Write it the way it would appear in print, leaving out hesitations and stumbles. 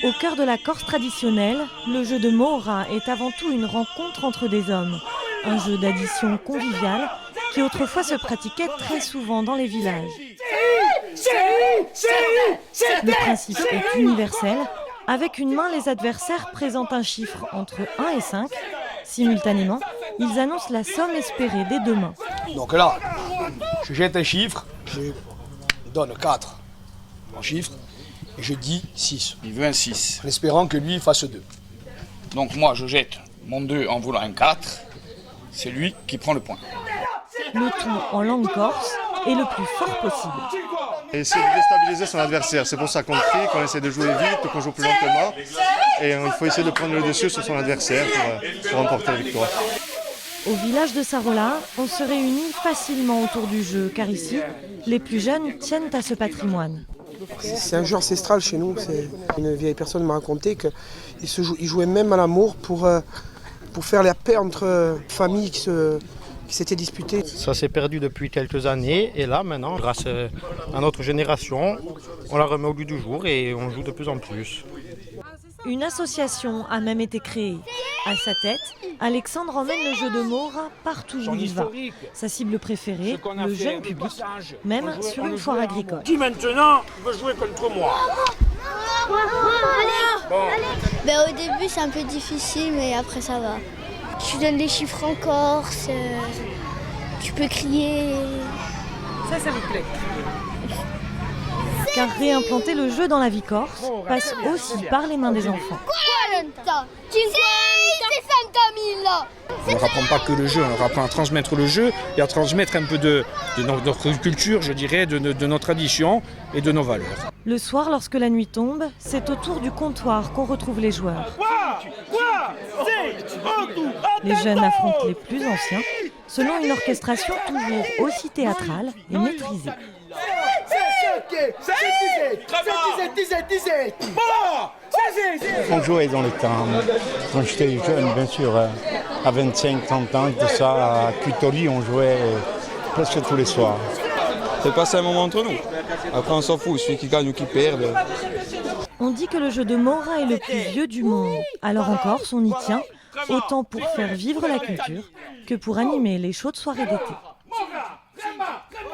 Au cœur de la Corse traditionnelle, le jeu de Mohra est avant tout une rencontre entre des hommes. Un jeu d'addition conviviale qui autrefois se pratiquait très souvent dans les villages. Le principe est universel. Avec une main, les adversaires présentent un chiffre entre 1 et 5. Simultanément, ils annoncent la somme espérée des deux mains. Donc là, je jette un chiffre, je donne 4 en chiffre et je dis 6. Il veut un 6. En espérant que lui fasse 2. Donc moi je jette mon 2 en voulant un 4. C'est lui qui prend le point. Le tout en langue corse et le plus fort possible. Et essayer de déstabiliser son adversaire. C'est pour ça qu'on crie, qu'on essaie de jouer vite, qu'on joue plus lentement. Et il faut essayer de prendre le dessus sur son adversaire pour remporter la victoire. Au village de Sarola, on se réunit facilement autour du jeu, car ici, les plus jeunes tiennent à ce patrimoine. C'est un jeu ancestral chez nous. Une vieille personne m'a raconté qu'il jouait même à l'amour pour faire la paix entre familles qui s'étaient disputées. Ça s'est perdu depuis quelques années et là maintenant, grâce à notre génération, on la remet au goût du jour et on joue de plus en plus. Une association a même été créée. À sa tête, Alexandre emmène le jeu de Mohra partout où il va. Sa cible préférée, le jeune public, même sur une foire agricole. Qui maintenant veut jouer contre moi? Au début c'est un peu difficile mais après ça va. Tu donnes les chiffres en corse, tu peux crier. Ça vous plaît? Car réimplanter le jeu dans la vie corse passe aussi par les mains des enfants. 40, 60 000. On ne apprend pas que le jeu, on apprend à transmettre le jeu et à transmettre un peu de notre culture, je dirais, de nos traditions et de nos valeurs. Le soir, lorsque la nuit tombe, c'est autour du comptoir qu'on retrouve les joueurs. Les jeunes affrontent les plus anciens, selon une orchestration toujours aussi théâtrale et maîtrisée. On jouait dans le temps. Quand j'étais jeune, bien sûr, à 25-30 ans, tout ça, à Cutoli, on jouait presque tous les soirs. C'est passé un moment entre nous. Après, on s'en fout, celui qui gagne ou qui perd. On dit que le jeu de Mohra est le plus vieux du monde. Alors en Corse, on y tient, autant pour faire vivre la culture que pour animer les chaudes soirées d'été.